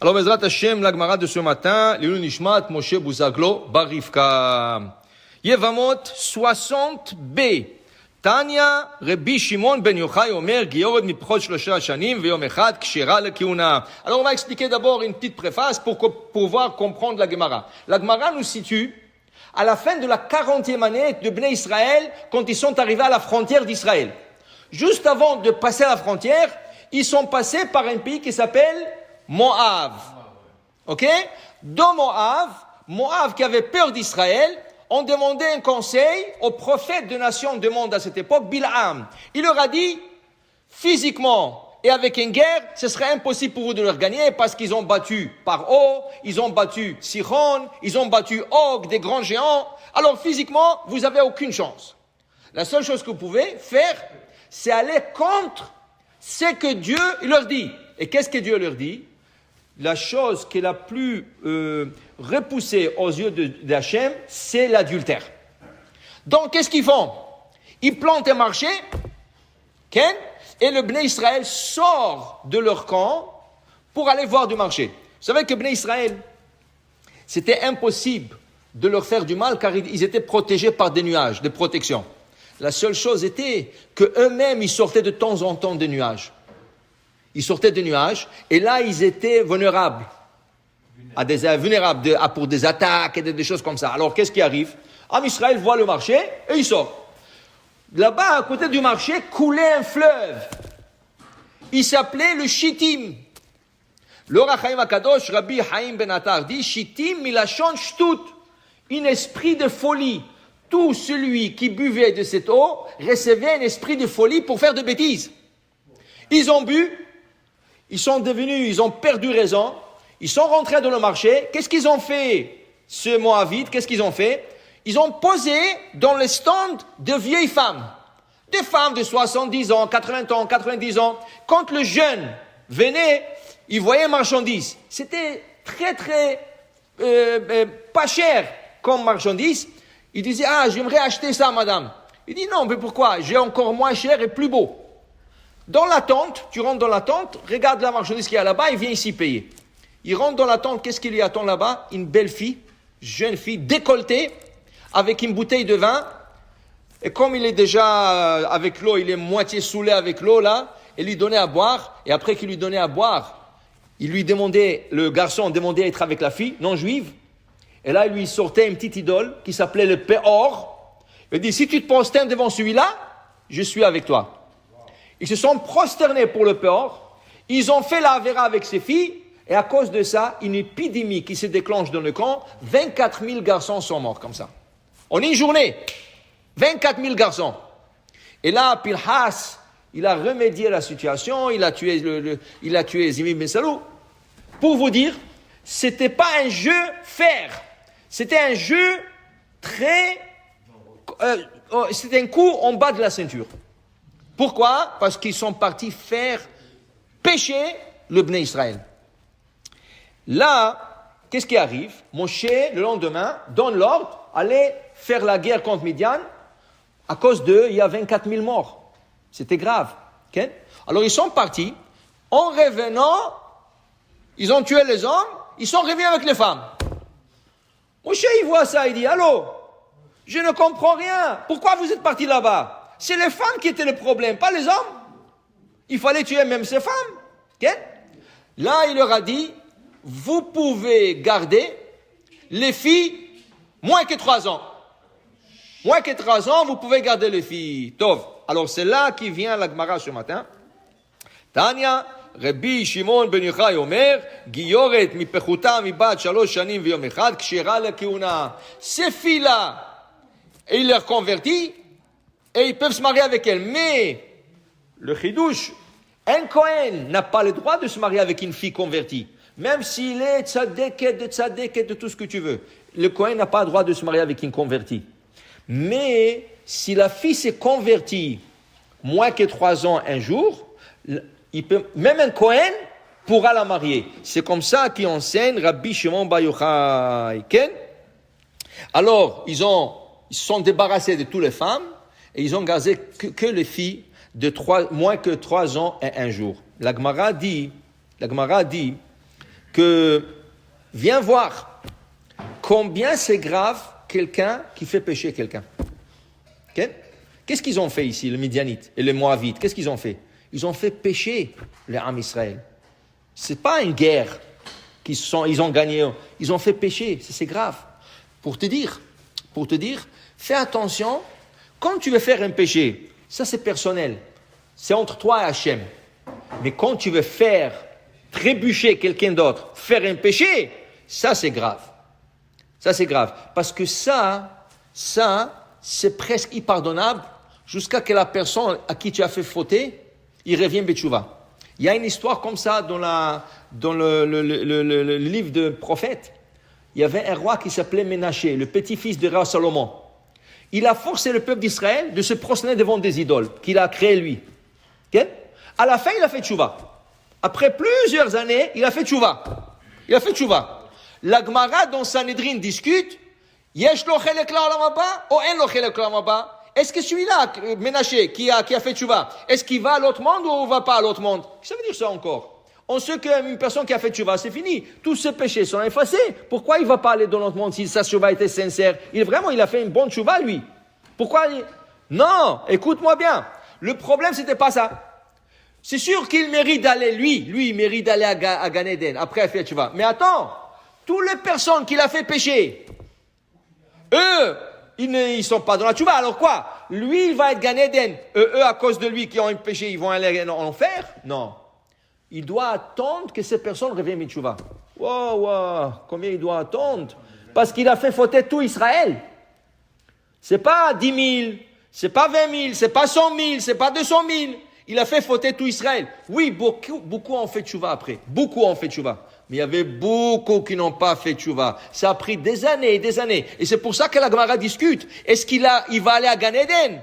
Alors, Bezrat Hashem, la Gemara de ce matin, Lilou Nishmat, Moshe Bouzaglo, Bar Rivka. Yevamot 60b. Tanya, Rabbi Shimon ben Yochai Omer, Giyored Miprot Shlosha Shanim, Veyom Echad, Kshera Lekiuna. Alors, on va expliquer d'abord une petite préface pour pouvoir comprendre la Gemara. La Gemara nous situe à la fin de la 40e année de Bnei Israël, quand ils sont arrivés à la frontière d'Israël. Juste avant de passer à la frontière, ils sont passés par un pays qui s'appelle Moab. Ok? Dans Moab qui avait peur d'Israël, ont demandé un conseil au prophète de nations du monde à cette époque, Bil'am. Il leur a dit, physiquement et avec une guerre, ce serait impossible pour vous de leur gagner parce qu'ils ont battu Paro, ils ont battu Sihon, ils ont battu Og, des grands géants. Alors physiquement, vous n'avez aucune chance. La seule chose que vous pouvez faire, c'est aller contre ce que Dieu leur dit. Et qu'est-ce que Dieu leur dit? La chose qui est la plus repoussée aux yeux d'Hachem, c'est l'adultère. Donc, qu'est-ce qu'ils font? Ils plantent un marché, et le Bnei Israël sort de leur camp pour aller voir du marché. Vous savez que Bnei Israël, c'était impossible de leur faire du mal car ils étaient protégés par des nuages, des protections. La seule chose était qu'eux-mêmes, ils sortaient de temps en temps des nuages. Ils sortaient des nuages, et là, ils étaient vulnérables. Pour des attaques et des choses comme ça. Alors, qu'est-ce qui arrive? Israël voit le marché, et il sort. Là-bas, à côté du marché, coulait un fleuve. Il s'appelait le Shittim. L'Or HaChaim HaKadosh, Rabbi Chaim Ben Attar, dit, Shittim milachon shtut, un esprit de folie. Tout celui qui buvait de cette eau recevait un esprit de folie pour faire de bêtises. Ils ont bu, ils ont perdu raison, ils sont rentrés dans le marché. Qu'est-ce qu'ils ont fait, ce Moabite? Qu'est-ce qu'ils ont fait? Ils ont posé dans les stands de vieilles femmes. Des femmes de 70 ans, 80 ans, 90 ans. Quand le jeune venait, il voyait marchandises. C'était très, très pas cher comme marchandise. Il disait, j'aimerais acheter ça, madame. Il dit, non, mais pourquoi? J'ai encore moins cher et plus beau. Dans la tente, tu rentres dans la tente, regarde la marchandise qu'il y a là-bas, il vient ici payer. Il rentre dans la tente, qu'est-ce qu'il y attend là-bas? Une belle fille, jeune fille, décolletée, avec une bouteille de vin. Et comme il est déjà avec l'eau, il est moitié saoulé avec l'eau là, il lui donnait à boire. Et après qu'il lui donnait à boire, le garçon demandait à être avec la fille, non juive. Et là, il lui sortait une petite idole qui s'appelait le Péor. Il dit, si tu te prosternes devant celui-là, je suis avec toi. Ils se sont prosternés pour le Péor. Ils ont fait la Avera avec ses filles. Et à cause de ça, une épidémie qui se déclenche dans le camp. 24 000 garçons sont morts comme ça. En une journée. 24 000 garçons. Et là, Pinhas, il a remédié à la situation. Il a tué Zimri Ben Salou. Pour vous dire, c'était pas un jeu fair. C'était un jeu c'était un coup en bas de la ceinture. Pourquoi? Parce qu'ils sont partis faire pécher le Bnei Israël. Là, qu'est-ce qui arrive? Moshe, le lendemain, donne l'ordre, allez faire la guerre contre Midian. À cause il y a 24 000 morts. C'était grave. Okay? Alors ils sont partis. En revenant, ils ont tué les hommes. Ils sont revenus avec les femmes. Moshe, il voit ça, il dit, allô, je ne comprends rien. Pourquoi vous êtes partis là-bas? C'est les femmes qui étaient le problème, pas les hommes. Il fallait tuer même ces femmes. Okay? Là, il leur a dit, vous pouvez garder les filles moins que 3 ans. Moins que 3 ans, vous pouvez garder les filles. Tov. Alors, c'est là qui vient la Gemara ce matin. Tanya, Rabbi Shimon ben Yochai Omer, Giyoret mipechuta mibat 3 shanim v'yom echad, kshera lekiuna. Ces filles-là, il les convertit, et ils peuvent se marier avec elles. Mais, le chidouche, un Kohen n'a pas le droit de se marier avec une fille convertie. Même s'il est tzadéket de tout ce que tu veux. Le Kohen n'a pas le droit de se marier avec une convertie. Mais, si la fille s'est convertie moins que 3 ans un jour, même un Kohen pourra la marier. C'est comme ça qu'enseigne Rabbi Shimon bar Yochai. Alors, ils se sont débarrassés de toutes les femmes et ils ont gardé que les filles de moins que 3 ans et un jour. La Gemara dit que viens voir combien c'est grave quelqu'un qui fait pécher quelqu'un. Okay? Qu'est-ce qu'ils ont fait ici, les Midianites et les Moabites? Qu'est-ce qu'ils ont fait? Ils ont fait pécher les Ham Israël. C'est pas une guerre ils ont gagné. Ils ont fait pécher. C'est grave. Pour te dire, fais attention. Quand tu veux faire un péché, ça c'est personnel. C'est entre toi et Hachem. Mais quand tu veux faire trébucher quelqu'un d'autre, faire un péché, ça c'est grave. Ça c'est grave. Parce que ça, c'est presque impardonnable jusqu'à que la personne à qui tu as fait fauter, il revienne betchouva. Il y a une histoire comme ça dans le livre de prophète. Il y avait un roi qui s'appelait Ménaché, le petit-fils de roi Salomon. Il a forcé le peuple d'Israël de se prosterner devant des idoles qu'il a créées lui. Okay? À la fin, il a fait tchouva. Après plusieurs années, il a fait tchouva. La Gemara dans Sanhedrin discute. Yesh lo chelek la'olam haba ou en lo chelek la'olam haba? Est-ce que celui-là, Ménaché, qui a fait tchouva, est-ce qu'il va à l'autre monde ou il va pas à l'autre monde? Ça veut dire ça encore. On sait qu'une personne qui a fait tchouva, c'est fini. Tous ses péchés sont effacés. Pourquoi il va pas aller dans l'autre monde si sa tchouva était sincère? Il a fait une bonne tchouva, lui. Pourquoi? Non, écoute-moi bien. Le problème, c'était pas ça. C'est sûr qu'il mérite d'aller, lui, il mérite d'aller à Gan Eden, après il fait tchouva. Mais attends, toutes les personnes qu'il a fait pécher, eux, ils ne sont pas dans la tchouva. Alors quoi? Lui, il va être Gan Eden. Eux, à cause de lui qui ont un péché, ils vont aller en enfer? Non. Il doit attendre que ces personnes reviennent à tchouva. Wow, combien il doit attendre? Parce qu'il a fait fauter tout Israël. C'est pas 10 000, c'est pas 20 000, c'est pas 100 000, c'est pas 200 000. Il a fait fauter tout Israël. Oui, beaucoup ont fait tchouva après. Beaucoup ont fait tchouva. Mais il y avait beaucoup qui n'ont pas fait tchouva. Ça a pris des années et des années. Et c'est pour ça que la Gemara discute. Est-ce il va aller à Gan Eden?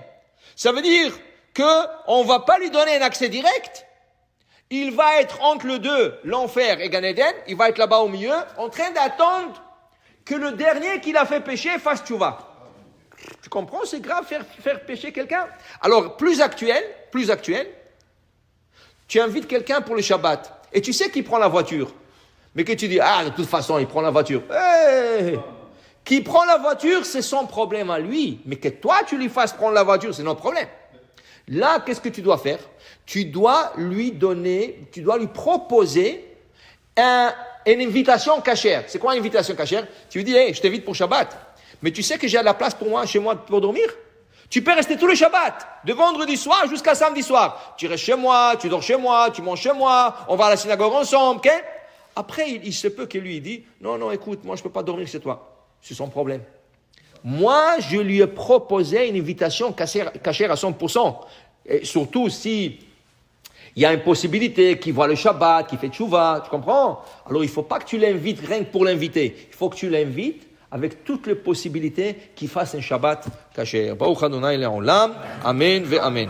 Ça veut dire qu'on va pas lui donner un accès direct. Il va être entre les deux, l'enfer et Gan Eden. Il va être là-bas au milieu, en train d'attendre que le dernier qu'il a fait pécher fasse tchouva. Tu comprends? C'est grave faire pécher quelqu'un. Alors, plus actuel, tu invites quelqu'un pour le Shabbat. Et tu sais qu'il prend la voiture. Mais que tu dis, de toute façon, il prend la voiture. Qui prend la voiture, c'est son problème à lui. Mais que toi, tu lui fasses prendre la voiture, c'est notre problème. Là, qu'est-ce que tu dois faire? Tu dois lui proposer une invitation cachère. C'est quoi une invitation cachère? Tu lui dis, je t'invite pour Shabbat. Mais tu sais que j'ai de la place pour moi, chez moi, pour dormir? Tu peux rester tout le Shabbat, de vendredi soir jusqu'à samedi soir. Tu restes chez moi, tu dors chez moi, tu manges chez moi, on va à la synagogue ensemble, ok? Après, il se peut que lui, il dit, non, écoute, moi, je peux pas dormir chez toi. C'est son problème. Moi, je lui ai proposé une invitation cachère à 100%. Et surtout si il y a une possibilité qu'il voit le Shabbat, qu'il fait tchouva, tu comprends? Alors, il faut pas que tu l'invites rien que pour l'inviter. Il faut que tu l'invites avec toutes les possibilités qu'il fasse un Shabbat cachère. Baruch Adonai le'olam. Amen ve amen.